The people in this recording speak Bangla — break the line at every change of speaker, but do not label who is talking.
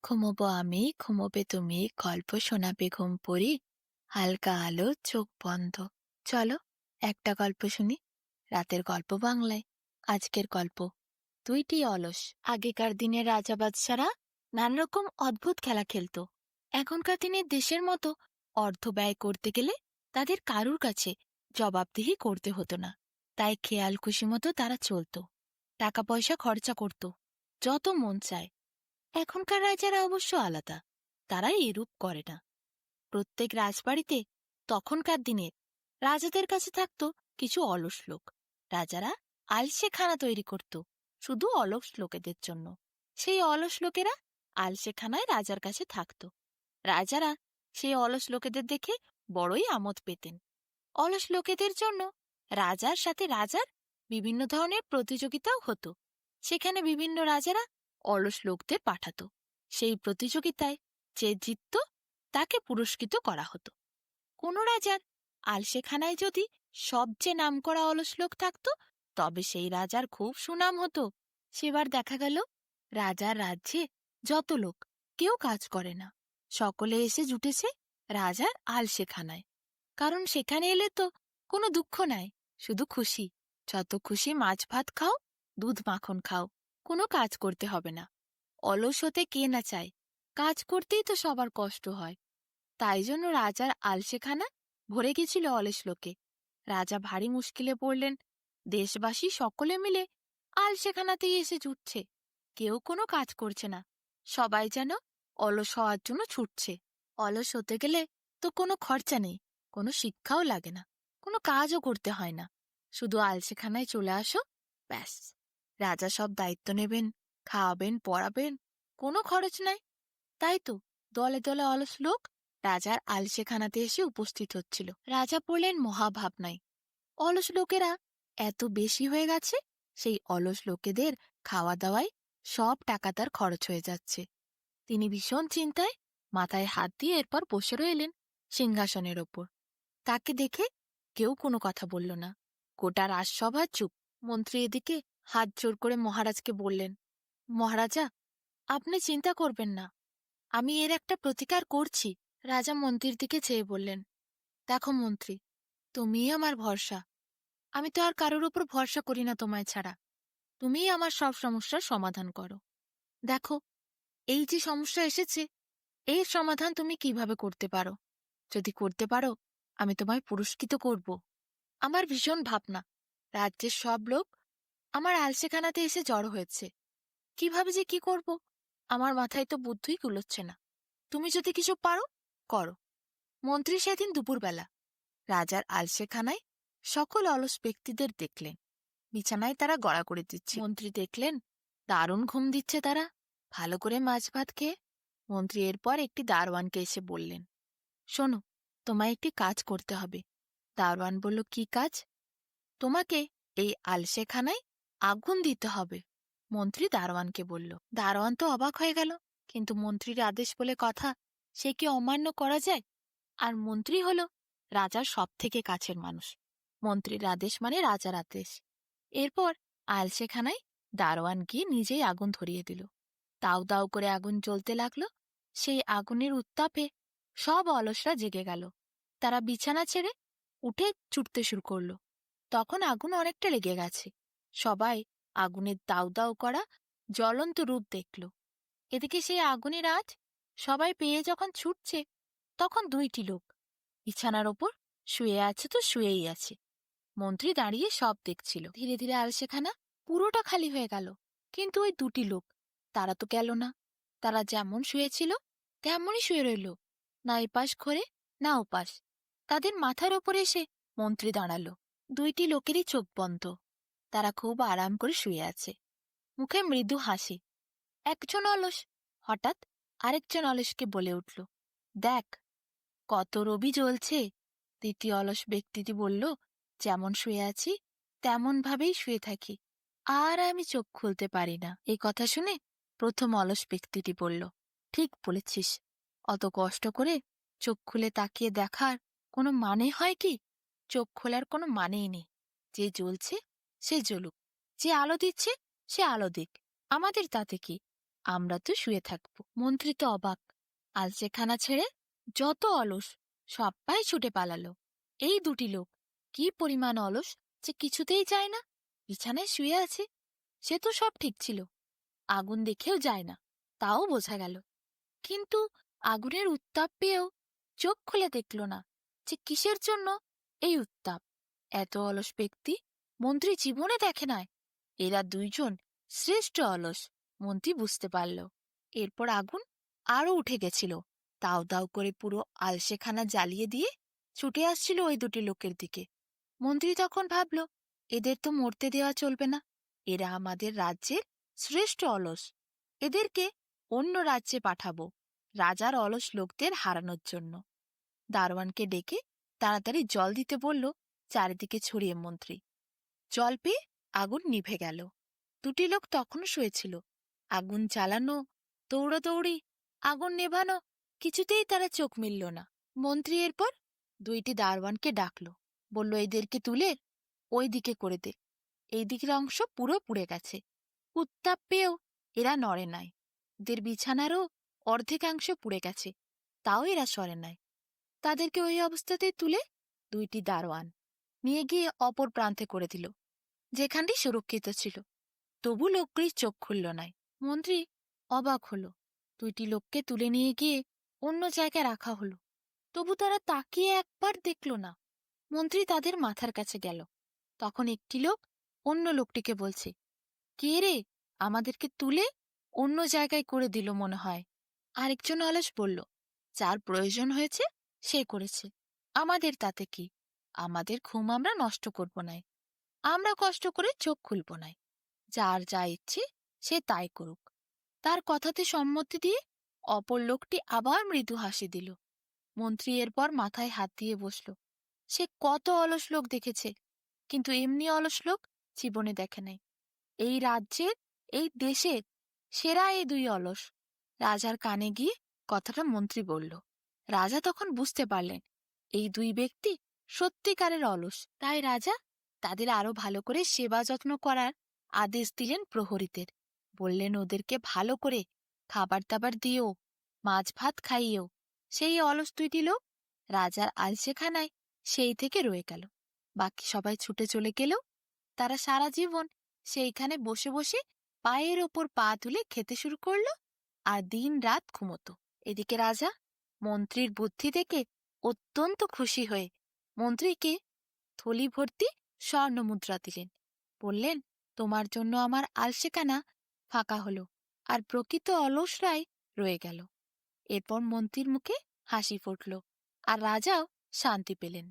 ঘুমোবো আমি, ঘুমোবে তুমি, গল্প শোনাবে ঘুম পড়ি, হালকা আলো চোখ বন্ধ। চলো একটা গল্প শুনি, রাতের গল্প বাংলায়। আজকের গল্প দুইটি অলস। আগেকার দিনের রাজা বাদশারা নানা রকম অদ্ভুত খেলা খেলতো। এখনকার দিনে দেশের মতো অর্থ ব্যয় করতে গেলে তাদের কারুর কাছে জবাবদিহি করতে হতো না। তাই খেয়াল খুশি মতো তারা চলত, টাকা পয়সা খরচা করত যত মন চায়। এখনকার রাজারা অবশ্য আলাদা, তারা এরূপ করে না। প্রত্যেক রাজবাড়িতে তখনকার দিনের রাজাদের কাছে থাকত কিছু অলস লোক। রাজারা আলসে খানা তৈরি করত শুধু অলস লোকেদের জন্য। সেই অলস লোকেরা আলসেখানায় রাজার কাছে থাকত। রাজারা সেই অলস লোকেদের দেখে বড়ই আমোদ পেতেন। অলস লোকেদের জন্য রাজার সাথে রাজার বিভিন্ন ধরনের প্রতিযোগিতাও হতো। সেখানে বিভিন্ন রাজারা অলস লোকদের পাঠাত। সেই প্রতিযোগিতায় যে জিতত তাকে পুরস্কৃত করা হতো। কোন রাজার আলসেখানায় যদি সবচেয়ে নামকরা অলস লোক থাকত, তবে সেই রাজার খুব সুনাম হতো। সেবার দেখা গেল রাজার রাজ্যে যত লোক, কেউ কাজ করে না, সকলে এসে জুটেছে রাজার আলসেখানায়। কারণ সেখানে এলে তো কোনো দুঃখ নাই, শুধু খুশি। যত খুশি মাছ ভাত খাও, দুধ মাখন খাও, কোনো কাজ করতে হবে না। অলস হতে কে না চায়, কাজ করতেই তো সবার কষ্ট হয়। তাই জন্য রাজার আলসেখানা ভরে গেছিল অলস লোকে। রাজা ভারী মুশকিলে পড়লেন। দেশবাসী সকলে মিলে আলসেখানাতেই এসে জুটছে, কেউ কোনো কাজ করছে না। সবাই যেন অলস হওয়ার জন্য ছুটছে। অলস হতে গেলে তো কোনো খরচা নেই, কোনো শিক্ষাও লাগে না, কোনো কাজও করতে হয় না। শুধু আলসেখানায় চলে আসো, ব্যাস। রাজা সব দায়িত্ব নেবেন, খাওয়াবেন, পড়াবেন, কোনো খরচ নাই। তাই তো দলে দলে অলস লোক রাজার আলসেখানাতে এসে উপস্থিত হচ্ছিল। রাজা পড়লেন মহাভাবনায়। অলস লোকেরা এত বেশি হয়ে গেছে, সেই অলস লোকেদের খাওয়া দাওয়ায় সব টাকা তার খরচ হয়ে যাচ্ছে। তিনি ভীষণ চিন্তায় মাথায় হাত দিয়ে এরপর বসে রইলেন সিংহাসনের ওপর। তাকে দেখে কেউ কোনো কথা বলল না। গোটা রাজসভা চুপ। মন্ত্রী এদিকে হাত জোর করে মহারাজকে বললেন, মহারাজা, আপনি চিন্তা করবেন না, আমি এর একটা প্রতিকার করছি। রাজা মন্ত্রীর দিকে চেয়ে বললেন, দেখো মন্ত্রী, তুমিই আমার ভরসা। আমি তো আর কারোর উপর ভরসা করি না তোমায় ছাড়া। তুমিই আমার সব সমস্যার সমাধান করো। দেখো, এই যে সমস্যা এসেছে, এর সমাধান তুমি কিভাবে করতে পারো। যদি করতে পারো, আমি তোমায় পুরস্কৃত করব। আমার ভীষণ ভাবনা, রাজ্যের সব লোক আমার আলসেখানাতে এসে জড়ো হয়েছে। কিভাবে যে কি করব, আমার মাথায় তো বুদ্ধিই কুলোচ্ছে না। তুমি যদি কিছু পারো, করো। মন্ত্রী সেদিন দুপুরবেলা রাজার আলসেখানায় সকল অলস ব্যক্তিদের দেখলেন। বিছানায় তারা গড়াগড়ি দিচ্ছে। মন্ত্রী দেখলেন দারুণ ঘুম দিচ্ছে তারা, ভালো করে মাছ ভাত খেয়ে। মন্ত্রী এরপর একটি দারোয়ানকে এসে বললেন, শোনো, তোমায় একটি কাজ করতে হবে। দারোয়ান বলল, কি কাজ? তোমাকে এই আলসেখানায় আগুন দিতে হবে। মন্ত্রী দারোয়ানকে বলল। দারোয়ান তো অবাক হয়ে গেল, কিন্তু মন্ত্রীর আদেশ বলে কথা, সে কি অমান্য করা যায়? আর মন্ত্রী হল রাজার সব থেকে কাছের মানুষ। মন্ত্রীর আদেশ মানে রাজার আদেশ। এরপর আলসেখানায় দারোয়ান গিয়ে নিজেই আগুন ধরিয়ে দিল। দাউ দাউ করে আগুন জ্বলতে লাগলো। সেই আগুনের উত্তাপে সব অলসরা জেগে গেল। তারা বিছানা ছেড়ে উঠে ছুটতে শুরু করল। তখন আগুন অনেকটা লেগে গেছে। সবাই আগুনের দাউ দাউ করা জ্বলন্ত রূপ দেখল। এদিকে সেই আগুনের আঁচ সবাই পেয়ে যখন ছুটছে, তখন দুইটি লোক বিছানার ওপর শুয়ে আছে তো শুয়েই আছে। মন্ত্রী দাঁড়িয়ে সব দেখছিল। ধীরে ধীরে আলসেখানা পুরোটা খালি হয়ে গেল। কিন্তু ওই দুটি লোক, তারা তো গেল না। তারা যেমন শুয়েছিল তেমনই শুয়ে রইল, না এপাশ ঘরে না ওপাশ। তাদের মাথার ওপরে এসে মন্ত্রী দাঁড়াল। দুইটি লোকেরই চোখ বন্ধ। তারা খুব আরাম করে শুয়ে আছে, মুখে মৃদু হাসি। একজন অলস হঠাৎ আরেকজন অলসকে বলে উঠল, দেখ, কত রবি জ্বলছে। দ্বিতীয় অলস ব্যক্তিটি বলল, যেমন শুয়ে আছি তেমন ভাবেই শুয়ে থাকি, আর আমি চোখ খুলতে পারি না। এই কথা শুনে প্রথম অলস ব্যক্তিটি বলল, ঠিক বলেছিস, অত কষ্ট করে চোখ খুলে তাকিয়ে দেখার কোনো মানে হয় কি? চোখ খোলার কোনো মানেই নেই। যে জ্বলছে সে জ্বলুক, যে আলো দিচ্ছে সে আলো দিক, আমাদের তাতে কি? আমরা তো শুয়ে থাকব। মন্ত্রী তো অবাক। আলসেখানা ছেড়ে যত অলস সবাই ছুটে পালালো। এই দুটি লোক কি পরিমাণ অলস যে কিছুতেই যায় না, বিছানায় শুয়ে আছে। সে তো সব ঠিক ছিল, আগুন দেখেও যায় না, তাও বোঝা গেল। কিন্তু আগুনের উত্তাপ পেয়েও চোখ খুলে দেখল না যে কিসের জন্য এই উত্তাপ। এত অলস ব্যক্তি মন্ত্রী জীবনে দেখে নাই। এরা দুইজন শ্রেষ্ঠ অলস, মন্ত্রী বুঝতে পারল। এরপর আগুন আরো উঠে গেছিল, দাউ দাউ করে পুরো আলসেখানা জ্বালিয়ে দিয়ে ছুটে আসছিল ওই দুটি লোকের দিকে। মন্ত্রী তখন ভাবল, এদের তো মরতে দেওয়া চলবে না, এরা আমাদের রাজ্যের শ্রেষ্ঠ অলস। এদেরকে অন্য রাজ্যে পাঠাবো, রাজার অলস লোকদের হারানোর জন্য। দারোয়ানকে ডেকে তাড়াতাড়ি জল দিতে বলল চারিদিকে ছড়িয়ে মন্ত্রী। জল পেয়ে আগুন নিভে গেল। দুটি লোক তখনও শুয়েছিল। আগুন জ্বালানো, দৌড়াদৌড়ি, আগুন নেভানো, কিছুতেই তারা চোখ মিলল না। মন্ত্রী এরপর দুইটি দারোয়ানকে ডাকল, বলল এদেরকে তুলে ওই দিকে করে দে, এই দিকের অংশ পুরো পুড়ে গেছে। উত্তাপ পেয়েও এরা নড়ে নাই, এদের বিছানারও অর্ধেকাংশ পুড়ে গেছে, তাও এরা সরে নাই। তাদেরকে ওই অবস্থাতেই তুলে দুইটি দারোয়ান নিয়ে গিয়ে অপর প্রান্তে করে দিল, যেখানটি সুরক্ষিত ছিল। তবু লোকটির চোখ খুলল নাই। মন্ত্রী অবাক হল। দুইটি লোককে তুলে নিয়ে গিয়ে অন্য জায়গায় রাখা হলো, তবু তারা তাকিয়ে একবার দেখল না। মন্ত্রী তাদের মাথার কাছে গেল। তখন একটি লোক অন্য লোকটিকে বলছে, কে রে, আমাদেরকে তুলে অন্য জায়গায় করে দিল মনে হয়। আরেকজন অলস বলল, যার প্রয়োজন হয়েছে সে করেছে, আমাদের তাতে কি? আমাদের ঘুম আমরা নষ্ট করব নাই, আমরা কষ্ট করে চোখ খুলব নাই। যার যা ইচ্ছে সে তাই করুক। তার কথাতে সম্মতি দিয়ে অপর লোকটি আবার মৃদু হাসি দিল। মন্ত্রী এরপর মাথায় হাত দিয়ে বসল। সে কত অলস লোক দেখেছে, কিন্তু এমনি অলস লোক জীবনে দেখে নাই। এই রাজ্যের, এই দেশের সেরা এই দুই অলস। রাজার কানে গিয়ে কথাটা মন্ত্রী বলল। রাজা তখন বুঝতে পারলেন এই দুই ব্যক্তি সত্যিকারের অলস। তাই রাজা তাদের আরো ভালো করে সেবা যত্ন করার আদেশ দিলেন প্রহরীদের। বললেন ওদেরকে ভালো করে খাবার দাবার দিও, মাছ ভাত খাইয়েও। সেই অলস দুইটি লোক রাজার আলসেখানায় সেই থেকে রয়ে গেল। বাকি সবাই ছুটে চলে গেলেও তারা সারা জীবন সেইখানে বসে বসে পায়ের ওপর পা তুলে খেতে শুরু করল আর দিন রাত ঘুমত। এদিকে রাজা মন্ত্রীর বুদ্ধি দেখে অত্যন্ত খুশি হয়ে মন্ত্রীকে থলি ভর্তি স্বর্ণমুদ্রা দিলেন। বললেন, তোমার জন্য আমার আলসেখানা ফাঁকা হলো আর প্রকৃত অলসরাই রয়ে গেল। এরপর মন্ত্রীর মুখে হাসি ফুটল আর রাজাও শান্তি পেলেন।